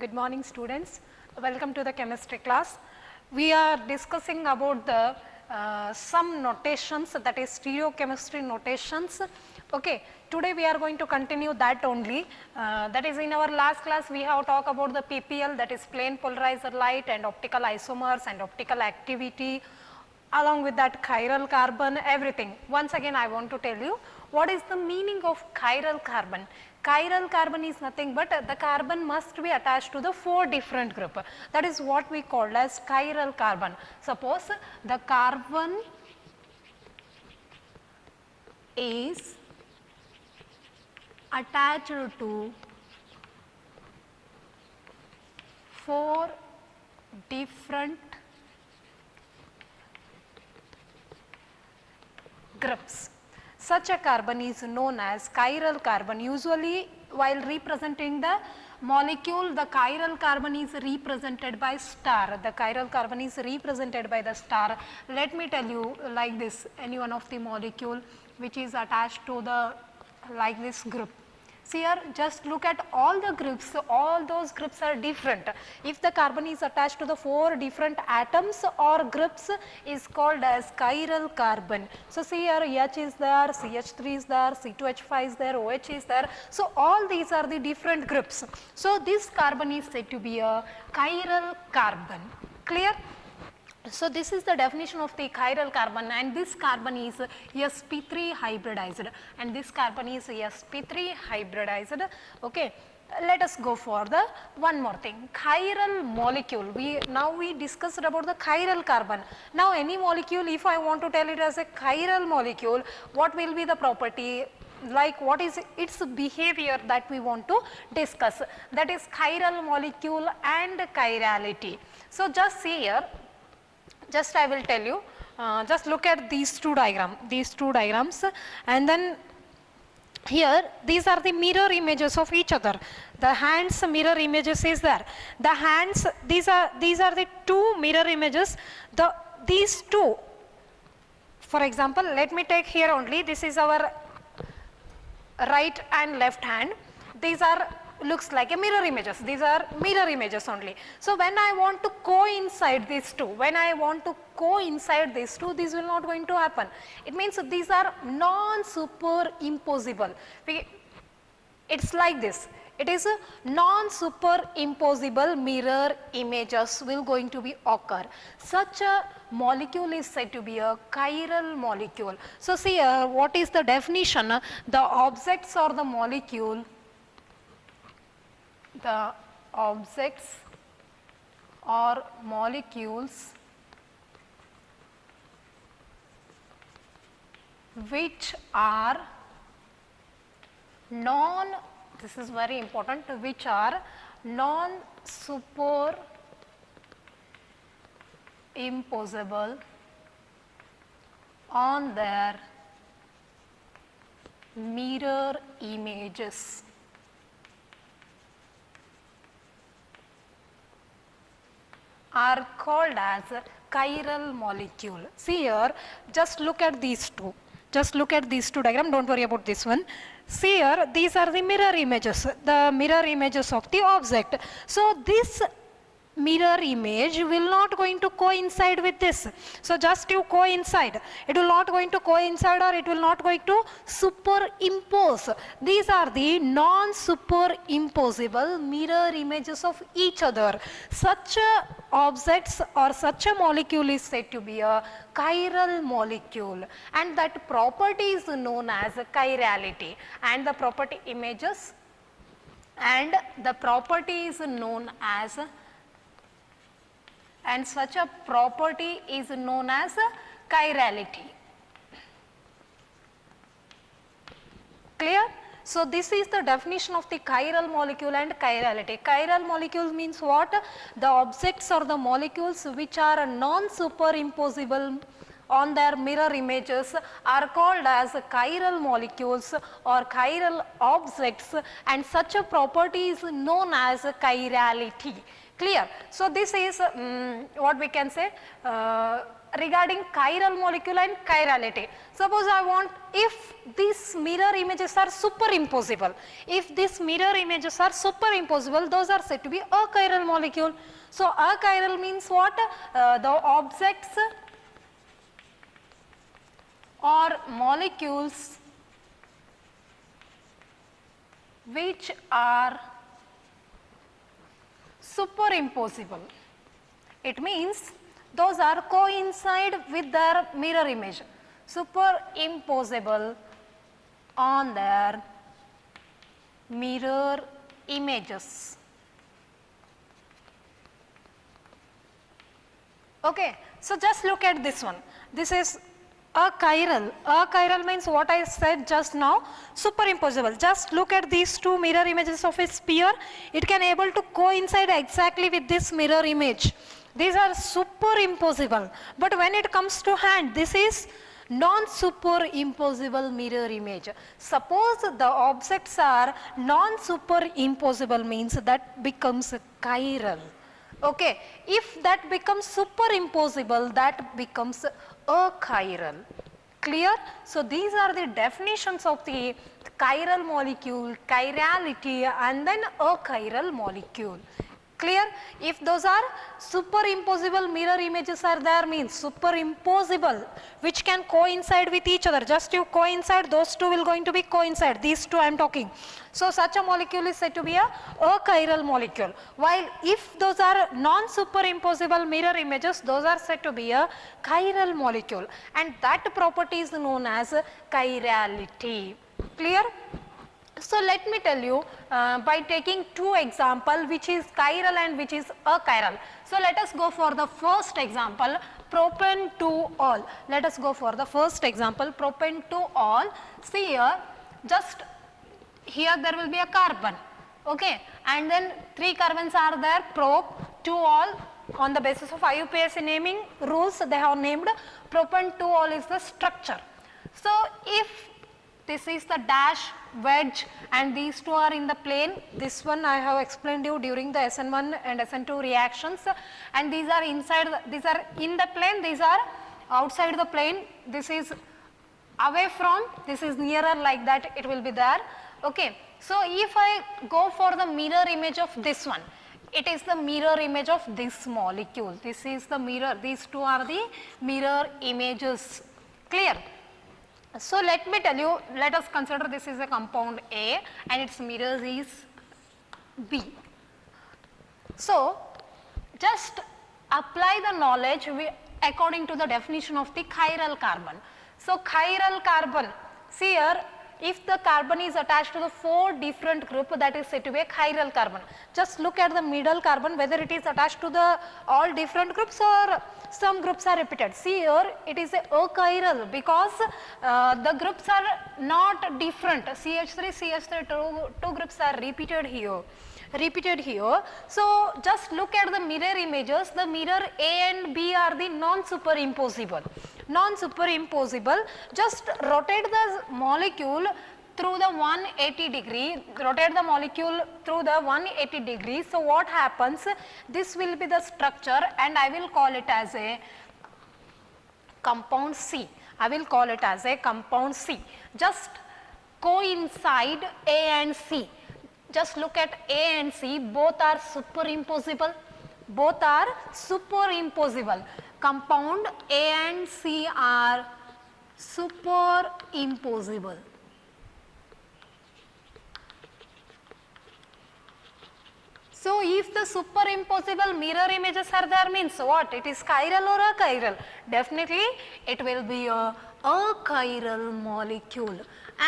Good morning students. Welcome to the chemistry class. We are discussing about the some notations, that is stereochemistry notations. Okay. Today we are going to continue that only. That is, in our last class we have talked about the PPL, that is plane polarizer light, and optical isomers and optical activity. Along with that chiral carbon, everything. Once again I want to tell you what is the meaning of chiral carbon. Chiral carbon is nothing but the carbon must be attached to the 4 different group. That is what we call as chiral carbon. Suppose the carbon is attached to 4 different groups. Such a carbon is known as chiral carbon. Usually while representing the molecule, the chiral carbon is represented by star. The chiral carbon is represented by the star. Let me tell you like this, any one of the molecule which is attached to the like this group. See here, just look at all the groups, all those groups are different. If the carbon is attached to the 4 different atoms or groups is called as chiral carbon. So see here, H is there, CH3 is there, C2H5 is there, OH is there. So all these are the different groups. So this carbon is said to be a chiral carbon. Clear? So this is the definition of the chiral carbon, and this carbon is sp3 hybridized, and this carbon is sp3 hybridized. Okay. Let us go for the one more thing, chiral molecule. Now we discussed about the chiral carbon. Now any molecule, if I want to tell it as a chiral molecule, what will be the property? Like what is its behavior that we want to discuss, that is chiral molecule and chirality. So just see here, just I will tell you, just look at these two diagrams, and then here these are the mirror images of each other. The hands mirror images is there. The hands, these are the 2 mirror images. These 2, for example, let me take here only, this is our right and left hand. These are looks like a mirror images. These are mirror images only. So when I want to coincide these 2, this will not going to happen. It means these are non-superimposable. It's like this. It is a non-superimposable mirror images will going to be occur. Such a molecule is said to be a chiral molecule. So see what is the definition? The objects or the molecule, the objects or molecules which are this is very important, which are non-superimposable on their mirror images. Are called as chiral molecule. See here, just look at these 2. Just look at these 2 diagrams, don't worry about this one. See here, these are the mirror images of the object. So this mirror image will not going to coincide with this. So just you coincide, it will not going to coincide, or it will not going to superimpose. These are the non-superimposable mirror images of each other. Such objects or such a molecule is said to be a chiral molecule, and that property is known as chirality, and the property images and the property is known as, and such a property is known as chirality. Clear? So this is the definition of the chiral molecule and chirality. Chiral molecule means what? The objects or the molecules which are non-superimposable on their mirror images are called as chiral molecules or chiral objects, and such a property is known as chirality. Clear? So this is what we can say, regarding chiral molecule and chirality. Suppose I want, if these mirror images are superimposable, if these mirror images are superimposable, those are said to be achiral molecule. So achiral means what? The objects or molecules which are superimposable. It means those are coincide with their mirror image, superimposable on their mirror images. Okay, so just look at this one. This is achiral. Achiral means what I said just now, superimposable. Just look at these two mirror images of a sphere. It can able to coincide exactly with this mirror image. These are superimposable. But when it comes to hand, this is non-superimposable mirror image. Suppose the objects are non-superimposable, means that becomes chiral. Okay, if that becomes superimposable, that becomes achiral. Clear? So these are the definitions of the chiral molecule, chirality, and then achiral molecule. Clear? If those are superimposable mirror images are there, means superimposable, which can coincide with each other. Just you coincide, those two will going to be coincide. These two I am talking. So such a molecule is said to be a achiral molecule. While if those are non-superimposable mirror images, those are said to be a chiral molecule. And that property is known as chirality. Clear? So let me tell you by taking two examples, which is chiral and which is achiral. So let us go for the first example, propan-2-ol. Let us go for the first example, propan-2-ol. See here, just here there will be a carbon, okay, and then 3 carbons are there, prop-2-ol. On the basis of IUPAC naming rules, they have named propan-2-ol is the structure. So if this is the dash wedge and these two are in the plane, this one I have explained you during the SN1 and SN2 reactions, and these are inside, these are in the plane, these are outside the plane, this is away from, this is nearer, like that it will be there. Okay. So if I go for the mirror image of this one, it is the mirror image of this molecule. This is the mirror, these two are the mirror images. Clear? So let me tell you, let us consider this is a compound A and its mirrors is B. So just apply the knowledge according to the definition of the chiral carbon. So chiral carbon, see here, if the carbon is attached to the 4 different group, that is said to be a chiral carbon. Just look at the middle carbon, whether it is attached to the all different groups or some groups are repeated. See here, it is a achiral because the groups are not different. CH3, CH3, two groups are repeated here. So just look at the mirror images. The mirror A and B are the non-superimposable. Just rotate the molecule through the 180 degree, rotate the molecule through the 180 degrees. So what happens? This will be the structure and I will call it as a compound C. I will call it as a compound C. Just coincide A and C. Just look at A and C, both are superimposable. Both are superimposable. Compound A and C are superimposable. So if the superimposable mirror images are there, means what? It is chiral or achiral? Definitely it will be a achiral molecule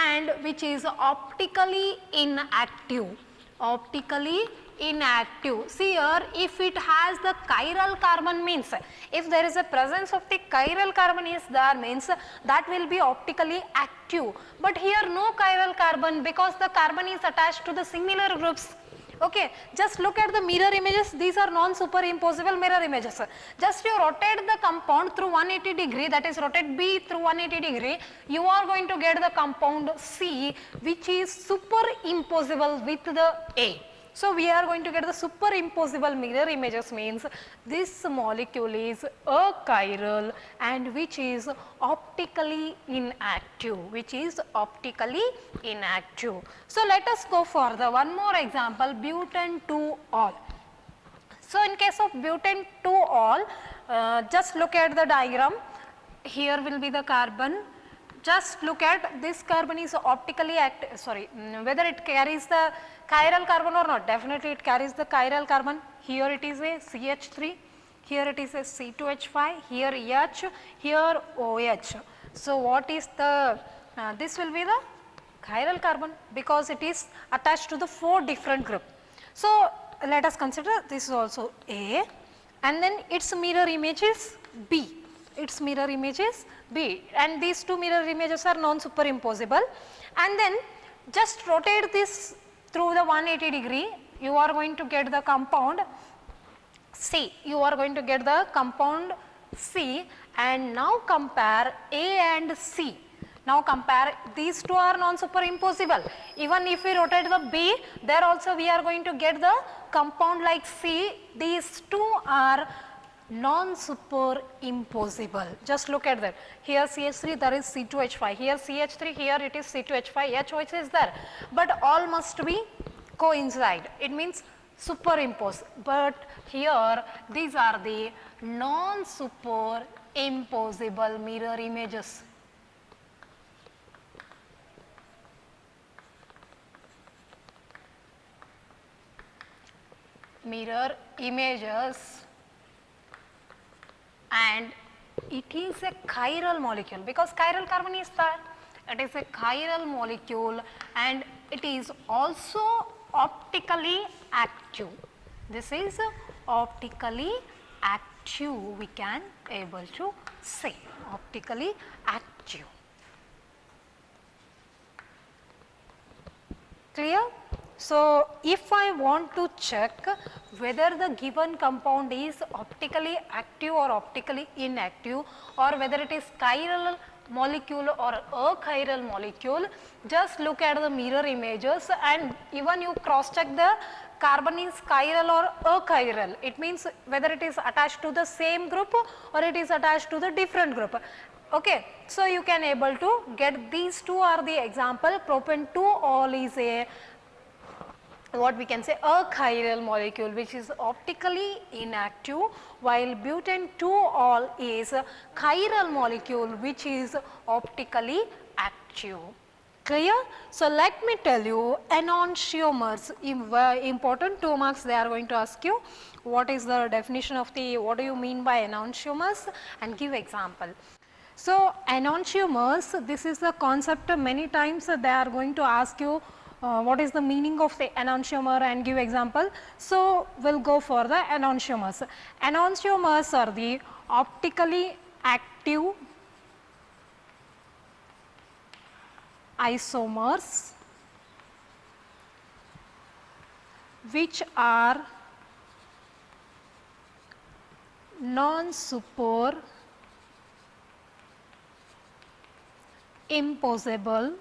and which is optically inactive. Optically inactive. See here, if it has the chiral carbon, means if there is a presence of the chiral carbon is there, means that will be optically active. But here no chiral carbon because the carbon is attached to the similar groups. Okay, just look at the mirror images. These are non-superimposable mirror images. Just you rotate the compound through 180 degree, that is rotate B through 180 degree, you are going to get the compound C, which is superimposable with the A. So we are going to get the superimposable mirror images means this molecule is achiral and which is optically inactive, So let us go for the one more example, butane 2-ol. So in case of butane 2-ol, just look at the diagram. Here will be the carbon. Just look at this carbon is optically whether it carries the chiral carbon or not. Definitely it carries the chiral carbon. Here it is a CH3, here it is a C2H5, here H, here OH. So what is the, this will be the chiral carbon because it is attached to the 4 different group. So let us consider this is also A and then its mirror image is B. Its mirror image is B and these 2 mirror images are non-superimposable, and then just rotate this through the 180 degree, you are going to get the compound C. You are going to get the compound C, and now compare A and C. Now compare, these 2 are non-superimposable. Even if we rotate the B, there also we are going to get the compound like C. These 2 are non-superimposable. Just look at that. Here CH3, there is C2H5. Here CH3, here it is C2H5. HOH is there. But all must be coincide. It means superimpose. But here these are the non-superimposable mirror images. Mirror images, and it is a chiral molecule because chiral carbon is there. It is a chiral molecule and it is also optically active. This is optically active, we can able to say optically active. Clear? So if I want to check whether the given compound is optically active or optically inactive, or whether it is chiral molecule or achiral molecule, just look at the mirror images and even you cross check the carbon is chiral or achiral. It means whether it is attached to the same group or it is attached to the different group. Okay. So you can able to get these 2 are the example. Propane 2-ol is a what we can say a chiral molecule which is optically inactive, while butane 2-ol is a chiral molecule which is optically active. Clear? So let me tell you enantiomers, important 2 marks they are going to ask you what is the definition of the, what do you mean by enantiomers, and give example. So enantiomers, this is the concept many times they are going to ask you what is the meaning of the enantiomer and give example. So we will go for the enantiomers. Enantiomers are the optically active isomers which are non-superimposable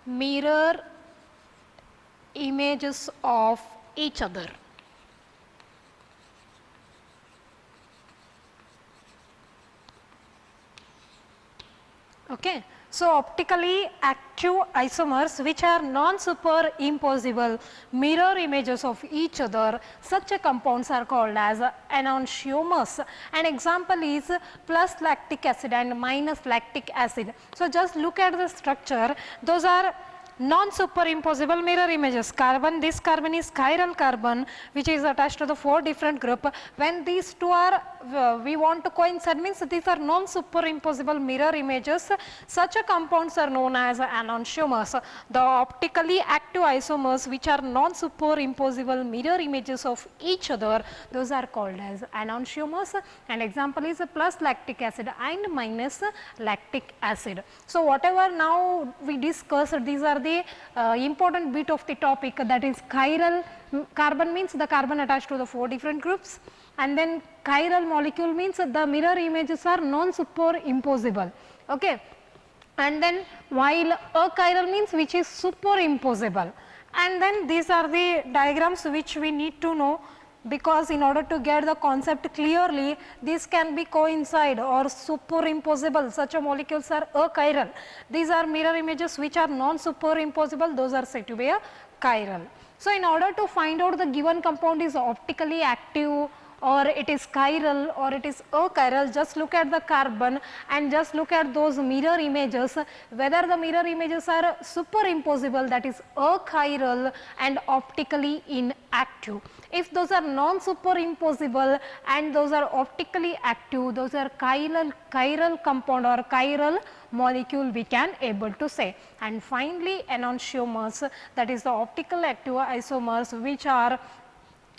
mirror images of each other. Okay. So optically active isomers which are non-superimposable mirror images of each other, such a compounds are called as enantiomers. An example is plus lactic acid and minus lactic acid. So just look at the structure, those are non-superimposable mirror images. Carbon, this carbon is chiral carbon which is attached to the 4 different group. When these 2 are we want to coincide means these are non-superimposable mirror images. Such a compounds are known as enantiomers. The optically active isomers which are non-superimposable mirror images of each other, those are called as enantiomers. An example is plus lactic acid and minus lactic acid. So whatever now we discussed, these are the important bit of the topic, that is chiral carbon means the carbon attached to the 4 different groups, and then chiral molecule means the mirror images are non-superimposable. Okay. And then while achiral means which is superimposable, And then these are the diagrams which we need to know, because in order to get the concept clearly, these can be coincide or superimposable. Such a molecules are achiral. These are mirror images which are non-superimposable, those are said to be a chiral. So, in order to find out the given compound is optically active or it is chiral or it is achiral, just look at the carbon and just look at those mirror images, whether the mirror images are superimposable, that is achiral and optically inactive. If those are non-superimposable and those are optically active, those are chiral compound or chiral molecule we can able to say. And finally, enantiomers, that is the optical active isomers which are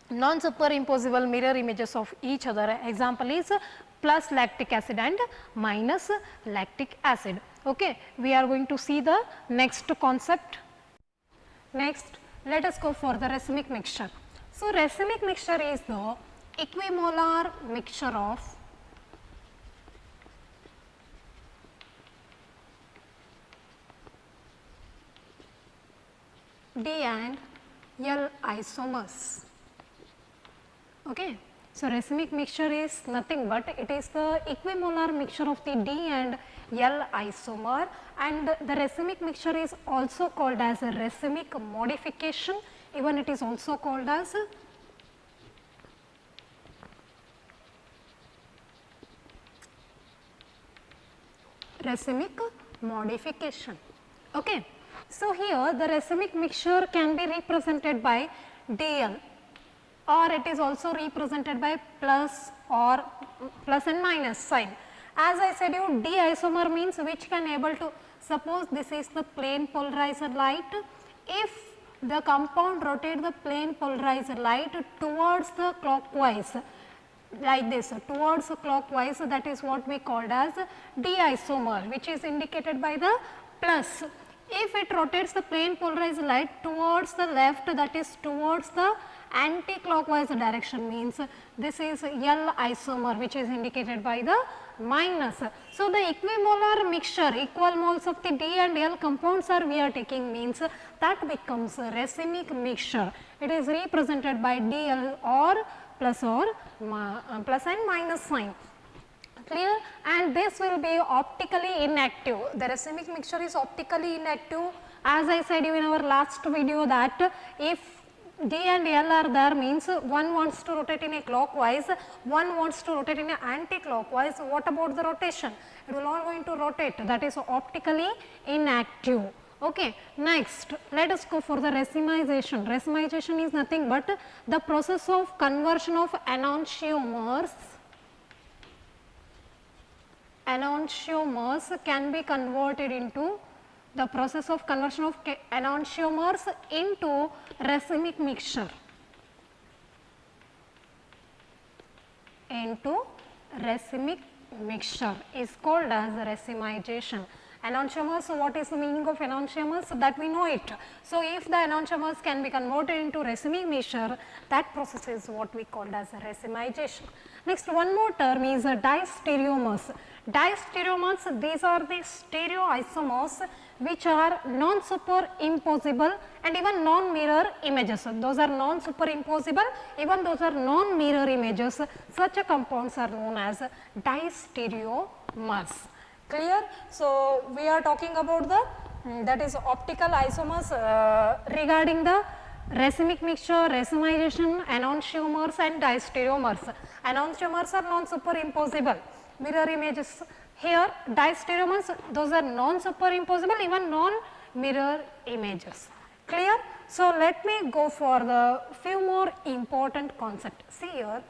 non-superimposable mirror images of each other. Example is plus lactic acid and minus lactic acid. Okay. We are going to see the next concept. Next, let us go for the racemic mixture. So, racemic mixture is the equimolar mixture of D and L isomers. Okay. So, racemic mixture is nothing but it is the equimolar mixture of the D and L isomer, and the racemic mixture is also called as a racemic modification, even it is also called as racemic modification. Okay. So, here the racemic mixture can be represented by DL, or it is also represented by plus or plus and minus sign. As I said you, D isomer means which can able to, suppose this is the plane polarizer light, if the compound rotate the plane polarizer light towards the clockwise like this, towards clockwise, that is what we called as D isomer, which is indicated by the plus. If it rotates the plane polarized light towards the left, that is towards the anti-clockwise direction, means this is L isomer, which is indicated by the minus. So, the equimolar mixture, equal moles of the D and L compounds are we are taking, means that becomes a racemic mixture. It is represented by DL or plus and minus sign. Clear? And this will be optically inactive. The racemic mixture is optically inactive. As I said you in our last video that if D and L are there, means one wants to rotate in a clockwise, one wants to rotate in a anti-clockwise. What about the rotation? It will not going to rotate, that is optically inactive. Okay. Next, let us go for the racemization. Racemization is nothing but the process of conversion of enantiomers. Enantiomers can be converted into the process of conversion of enantiomers into racemic mixture. Into racemic mixture is called as racemization. Enantiomers, what is the meaning of enantiomers? That we know it. So, if the enantiomers can be converted into racemic mixture, that process is what we called as racemization. Next, one more term is diastereomers. Diastereomers, these are the stereoisomers which are non-superimposable and even non-mirror images. Those are non-superimposable, even those are non-mirror images. Such a compounds are known as diastereomers. Clear? So, we are talking about the that is optical isomers regarding the racemic mixture, racemization, enantiomers and diastereomers. Enantiomers are non-superimposable mirror images. Here diastereomers, those are non-superimposable, even non-mirror images. Clear? So, let me go for the few more important concepts. See here,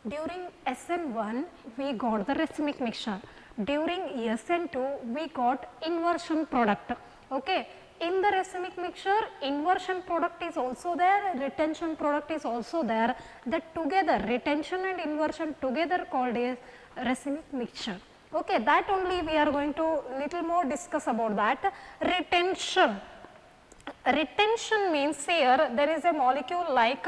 during SN1 we got the racemic mixture. During SN2 we got inversion product. Okay. In the racemic mixture, inversion product is also there, retention product is also there. That together, retention and inversion together called a racemic mixture. Okay, that only we are going to little more discuss about that. Retention. Retention means here there is a molecule like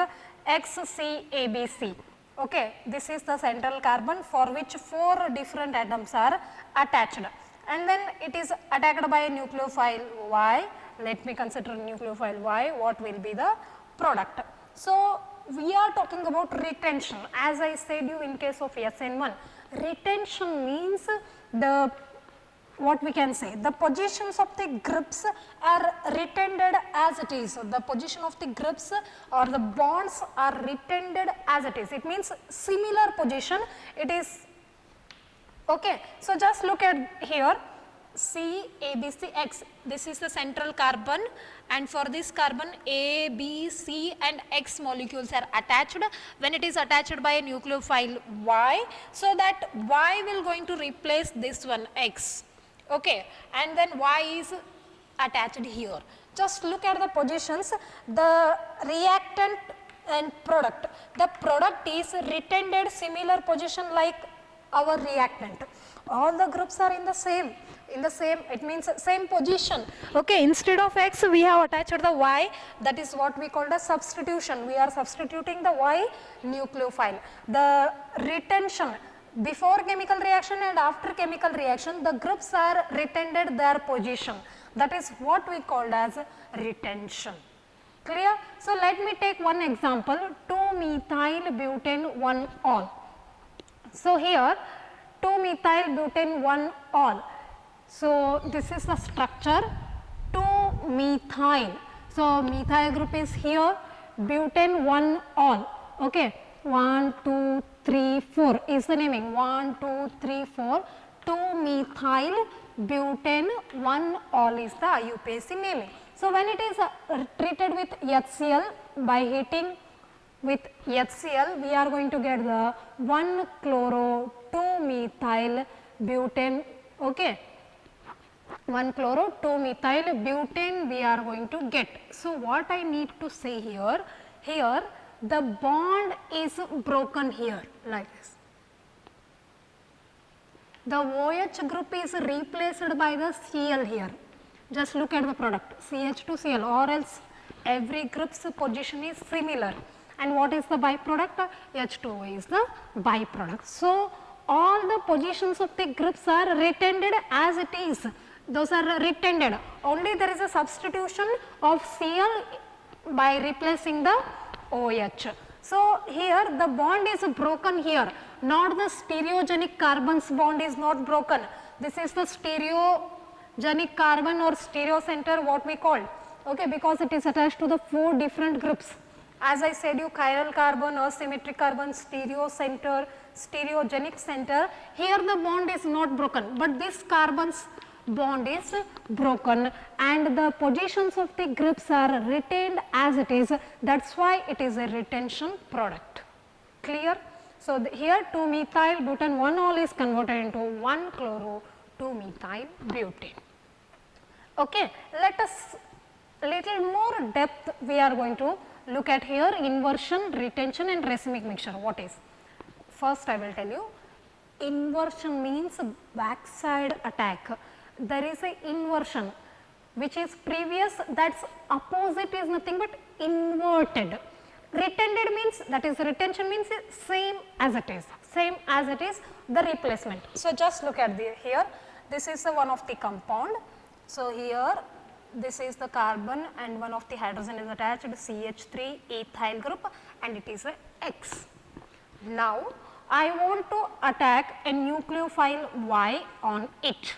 XCABC. Okay, this is the central carbon for which 4 different atoms are attached, and then it is attacked by a nucleophile Y, let me consider nucleophile Y, what will be the product. So, we are talking about retention. As I said you in case of SN1, retention means the, what we can say, the positions of the groups are retained as it is. So, the position of the groups or the bonds are retained as it is. It means similar position, it is okay. So, just look at here, C, A, B, C, X, this is the central carbon, and for this carbon A, B, C and X molecules are attached. When it is attached by a nucleophile Y, so that Y will going to replace this one X, okay, and then Y is attached here. Just look at the positions, the reactant and product. The product is retained at similar position like our reactant. All the groups are in the same, it means same position. Okay, instead of X we have attached the Y, that is what we call the substitution. We are substituting the Y nucleophile. The retention, before chemical reaction and after chemical reaction, the groups are retained at their position. That is what we called as retention. Clear? So, let me take one example, 2-methyl butane 1-ol. So, here 2-methyl butane 1-ol. So, this is the structure 2-methyl. So, methyl group is here, butane 1-ol. Okay, 1, 2, 3, 4 is the naming, 1, 2, 3, 4, 2-methyl butane 1-ol is the IUPAC naming. So, when it is treated with HCl, by heating with HCl, we are going to get the 1-chloro 2-methyl butane, okay, 1-chloro 2-methyl butane we are going to get. So, what I need to say here, here the bond is broken here like this. The OH group is replaced by the Cl here. Just look at the product, CH2Cl, or else every group's position is similar. And what is the byproduct? H2O is the byproduct. So, all the positions of the groups are retained as it is. Those are retained. Only there is a substitution of Cl by replacing the OH. So, here the bond is broken here, not the stereogenic carbons bond is not broken. This is the stereogenic carbon or stereo center what we call, okay, because it is attached to the 4 different groups. As I said you, chiral carbon, asymmetric carbon, stereo center, stereogenic center, here the bond is not broken, but this carbon's bond is broken and the positions of the groups are retained as it is, that is why it is a retention product. Clear? So, here 2-methyl butane 1-ol is converted into 1-chloro 2-methyl butane. Okay, let us little more depth we are going to look at here, inversion, retention and racemic mixture. What is? First I will tell you, inversion means backside attack. There is a inversion which is previous, that is opposite is nothing but inverted. Retained means, that is retention means same as it is, the replacement. So, just look at the here, this is the one of the compound. So, here this is the carbon and one of the hydrogen is attached, CH3 ethyl group, and it is a X. Now, I want to attack a nucleophile Y on it.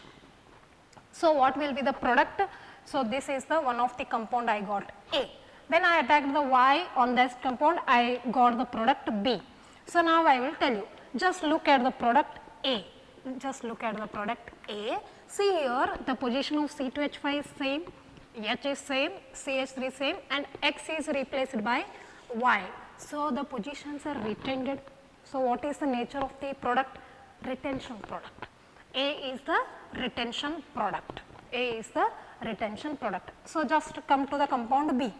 So, what will be the product? So, this is the one of the compound I got A. When I attacked the Y on this compound, I got the product B. So, now I will tell you, just look at the product A. Just look at the product A. See here, the position of C2H5 is same, H is same, CH3 same, and X is replaced by Y. So, the positions are retained. So, what is the nature of the product? Retention product. A is the retention product. A is the retention product. So, just come to the compound B.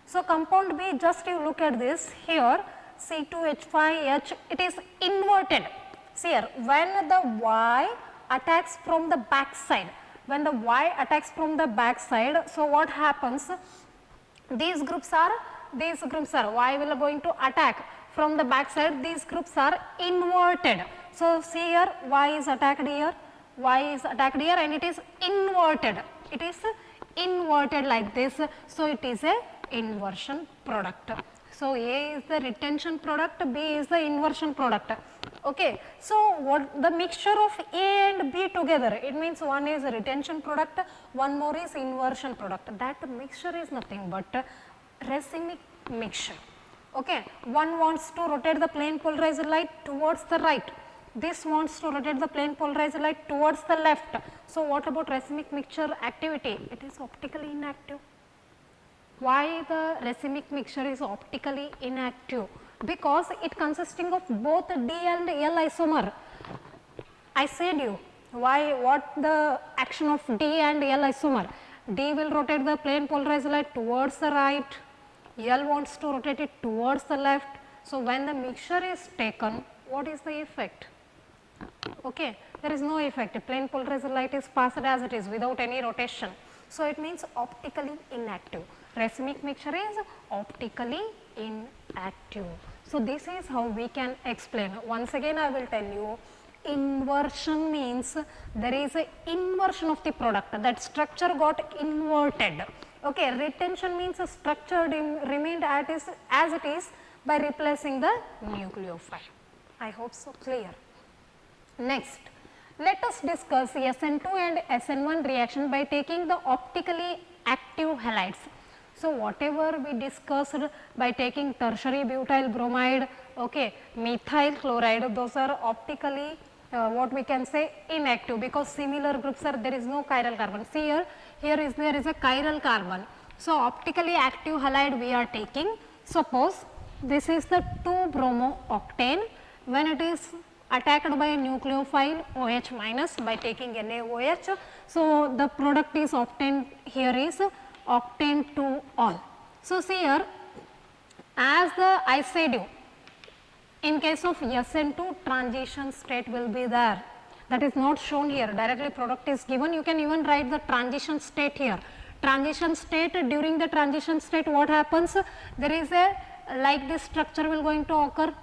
So, compound B, just you look at this here, C2H5H, it is inverted. See here, when the Y attacks from the back side, so what happens? These groups are, Y will going to attack from the back side, these groups are inverted. So, see here, Y is attacked here, and it is inverted. It is inverted like this, so it is a inversion product. So, A is the retention product, B is the inversion product. Okay. So, what the mixture of A and B together, it means one is a retention product, one more is inversion product. That mixture is nothing but racemic mixture. Okay. One wants to rotate the plane polarized light towards the right, this wants to rotate the plane polarized light towards the left. So, what about racemic mixture activity? It is optically inactive. Why the racemic mixture is optically inactive? Because it consisting of both D and L isomer. I said you why, what the action of D and L isomer. D will rotate the plane polarized light towards the right, L wants to rotate it towards the left. So, when the mixture is taken, what is the effect? Okay, there is no effect, plane polarized light is passed as it is without any rotation. So, it means optically inactive. Racemic mixture is optically inactive. So, this is how we can explain. Once again I will tell you, inversion means there is a inversion of the product, that structure got inverted. Okay, retention means a structure remained as it is by replacing the nucleophile. I hope so clear. Next, let us discuss SN2 and SN1 reaction by taking the optically active halides. So, whatever we discussed by taking tertiary butyl bromide, okay, methyl chloride, those are optically what we can say inactive, because similar groups are, there is no chiral carbon. See here is there is a chiral carbon. So, optically active halide we are taking. Suppose this is the 2-bromo octane, when it is attacked by a nucleophile OH minus by taking NaOH. So, the product is obtained here is octane 2 all. So, see here, as I said you, in case of SN2 transition state will be there, that is not shown here, directly product is given, you can even write the transition state here. Transition state, during the transition state what happens, there is a like this structure will going to occur.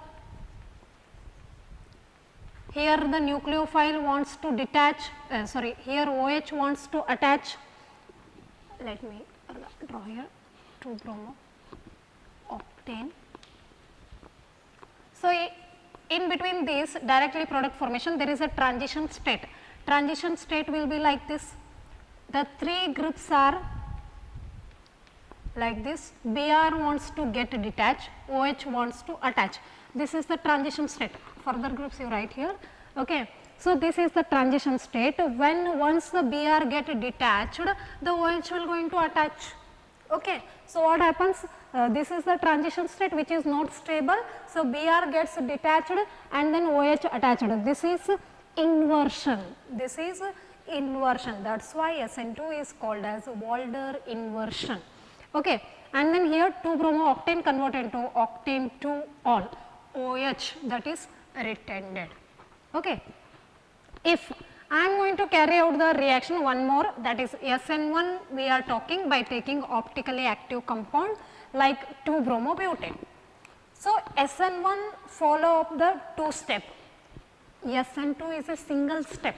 Here the nucleophile wants to detach, here OH wants to attach, let me draw here 2-bromo octane. So, in between this directly product formation there is a transition state. Transition state will be like this, the 3 groups are like this, Br wants to get detached, OH wants to attach. This is the transition state, further groups you write here. Okay. So, this is the transition state, when once the Br get detached, the OH will going to attach. Okay. So, what happens, this is the transition state which is not stable. So, Br gets detached and then OH attached, this is inversion, that is why SN2 is called as Walder inversion. Okay. And then here 2-bromo octane converted to octane 2 all, OH, that is retained. Okay. If I am going to carry out the reaction one more, that is SN1 we are talking by taking optically active compound like 2-bromo butane. So, SN1 follow up the 2 step, SN2 is a single step,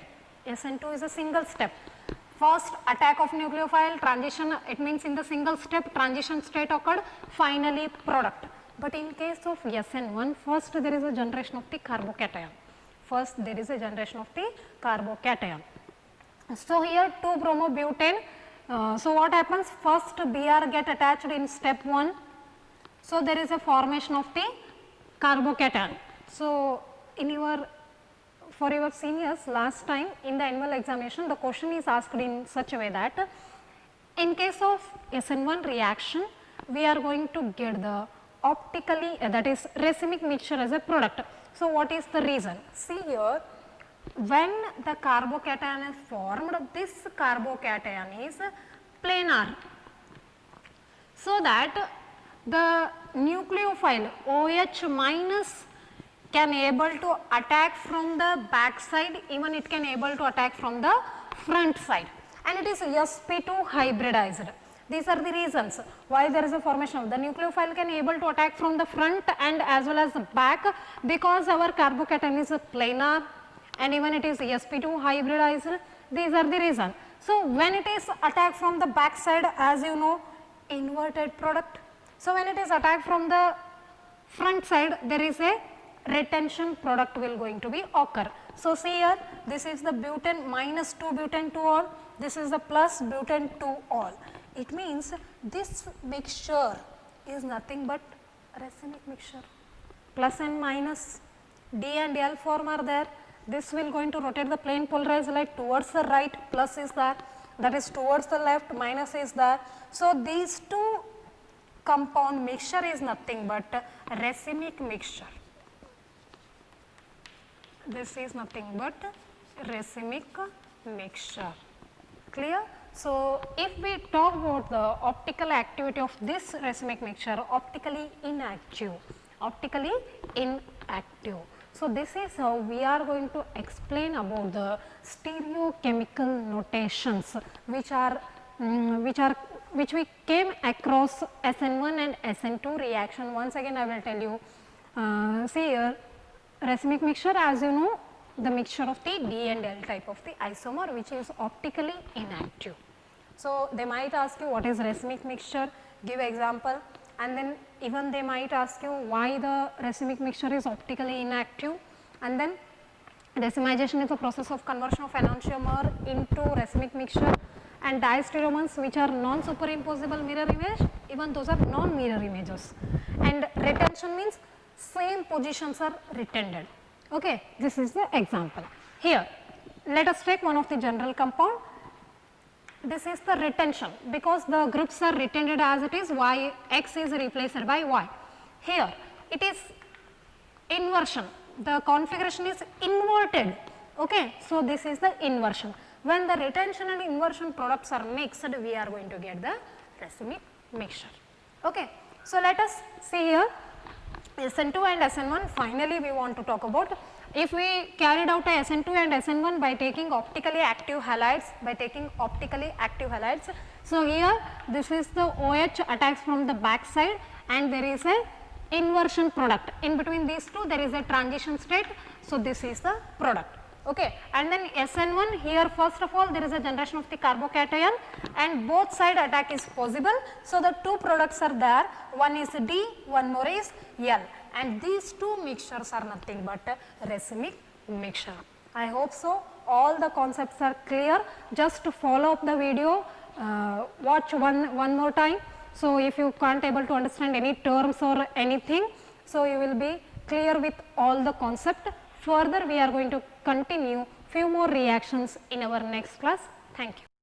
First attack of nucleophile, transition, it means in the single step transition state occurred, finally product. But in case of SN1, first there is a generation of the carbocation. So, here 2-bromo butane. So, what happens, first Br get attached in step 1. So, there is a formation of the carbocation. So, for your seniors last time in the annual examination, the question is asked in such a way that in case of SN1 reaction, we are going to get the optically that is racemic mixture as a product. So, what is the reason? See here, when the carbocation is formed, this carbocation is planar, so that the nucleophile OH minus can able to attack from the back side, even it can able to attack from the front side, and it is sp2 hybridized. These are the reasons why there is a formation of the nucleophile can able to attack from the front and as well as the back, because our carbocation is planar and even it is sp2 hybridized. These are the reasons. So when it is attacked from the back side, as you know, inverted product. So when it is attacked from the front side, there is a retention product will going to be occur. So see here, this is the butane minus 2 butane to all, this is the plus butane to all. It means this mixture is nothing but racemic mixture. Plus and minus, D and L form are there. This will going to rotate the plane polarized light towards the right, plus is there, that is towards the left, minus is there. So these two compound mixture is nothing but racemic mixture. This is nothing but racemic mixture. Clear? So if we talk about the optical activity of this racemic mixture, optically inactive, optically inactive. So this is how we are going to explain about the stereochemical notations which we came across SN1 and SN2 reaction. Once again I will tell you, see here, racemic mixture, as you know, the mixture of the D and L type of the isomer which is optically inactive. So they might ask you what is racemic mixture, give example, and then even they might ask you why the racemic mixture is optically inactive, and then racemization is the process of conversion of enantiomer into racemic mixture, and diastereomers which are non-superimposable mirror image, even those are non-mirror images, and retention means same positions are retained. Okay, this is the example. Here let us take one of the general compound. This is the retention, because the groups are retained as it is, y, x is replaced by y. Here it is inversion, the configuration is inverted. Okay, so this is the inversion. When the retention and inversion products are mixed, we are going to get the racemic mixture. Okay, so let us see here SN2 and SN1. Finally we want to talk about, if we carried out a SN2 and SN1 by taking optically active halides, so here this is the OH attacks from the back side and there is a inversion product. In between these two there is a transition state, so this is the product. Okay, and then SN1, here first of all there is a generation of the carbocation and both side attack is possible. So the two products are there, one is D, one more is L, and these two mixtures are nothing but racemic mixture. I hope so all the concepts are clear. Just to follow up the video, watch one more time. So if you can't able to understand any terms or anything, so you will be clear with all the concept. Further we are going to continue few more reactions in our next class. Thank you.